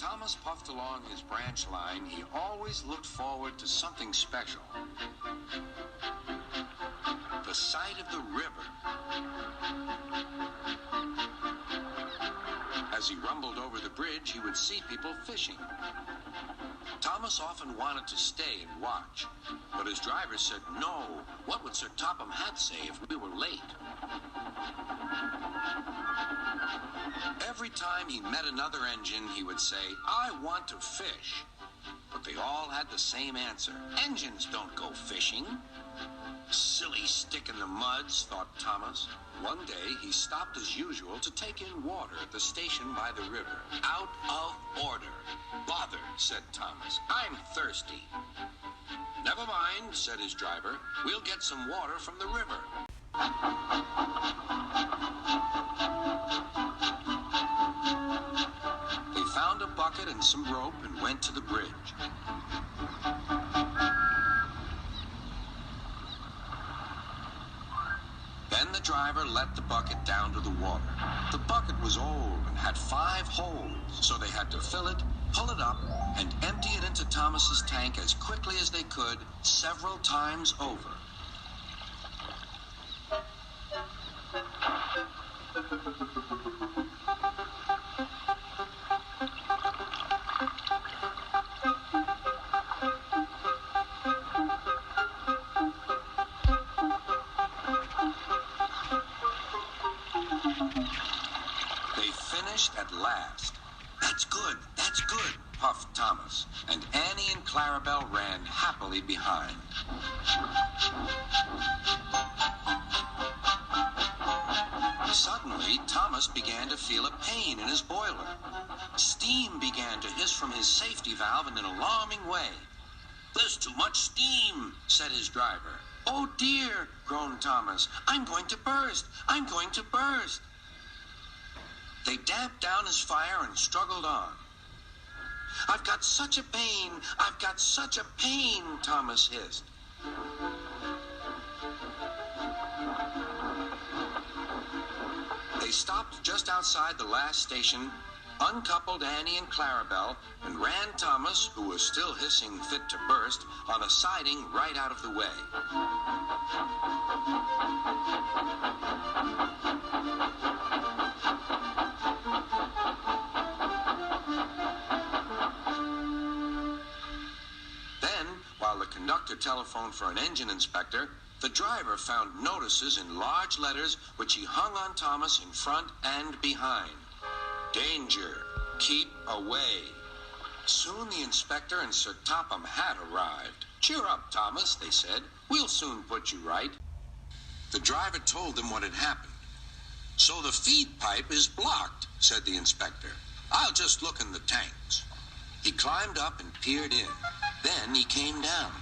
Thomas puffed along his branch line, he always looked forward to something special. The sight of the river. As he rumbled over the bridge, he would see people fishing. Thomas often wanted to stay and watch, but his driver said no. What would Sir Topham Hatt say if we were late? Every time he met another engine, he would say, "I want to fish." But they all had the same answer. Engines don't go fishing. Silly stick in the muds, thought Thomas. One day, he stopped as usual to take in water at the station by the river. Out of order. Bother, said Thomas. I'm thirsty. Never mind, said his driver. We'll get some water from the river. They found a bucket and some rope and went to the bridge. Then the driver let the bucket down to the water. The bucket was old and had 5 holes, so they had to fill it, pull it up, and empty it into Thomas's tank as quickly as they could, several times over. At last. That's good, puffed Thomas, and Annie and Clarabel ran happily behind. Suddenly, Thomas began to feel a pain in his boiler. Steam began to hiss from his safety valve in an alarming way. "There's too much steam," said his driver. "Oh dear," groaned Thomas. "I'm going to burst. I'm going to burst." They damped down his fire and struggled on. "I've got such a pain! I've got such a pain!" Thomas hissed. They stopped just outside the last station, uncoupled Annie and Clarabel, and ran Thomas, who was still hissing fit to burst, on a siding right out of the way. While the conductor telephoned for an engine inspector, the driver found notices in large letters which he hung on Thomas in front and behind. "Danger! Keep away!" Soon the inspector and Sir Topham Hatt arrived. "Cheer up, Thomas," they said. "We'll soon put you right." The driver told them what had happened. "So the feed pipe is blocked," said the inspector. "I'll just look in the tanks." He climbed up and peered in. Then he came down.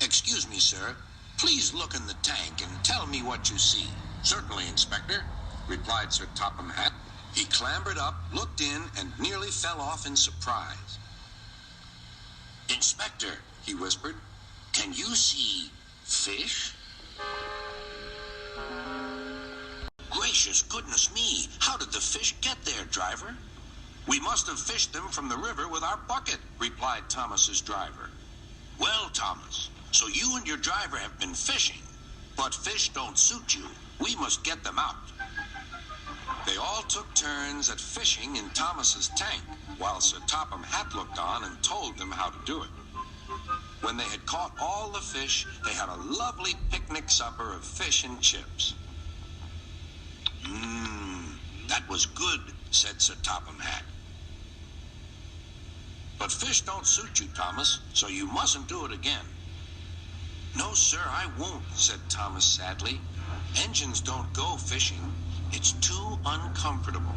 "Excuse me, sir. Please look in the tank and tell me what you see." "Certainly, Inspector," replied Sir Topham Hatt. He clambered up, looked in, and nearly fell off in surprise. "Inspector," he whispered, "can you see fish?" "Gracious goodness me! How did the fish get there, driver?" "We must have fished them from the river with our bucket," replied Thomas's driver. "Well, Thomas, so you and your driver have been fishing, but fish don't suit you. We must get them out." They all took turns at fishing in Thomas's tank, while Sir Topham Hatt looked on and told them how to do it. When they had caught all the fish, they had a lovely picnic supper of fish and chips. That was good," said Sir Topham Hatt. "But fish don't suit you, Thomas, so you mustn't do it again." "No, sir, I won't," said Thomas sadly. "Engines don't go fishing. It's too uncomfortable."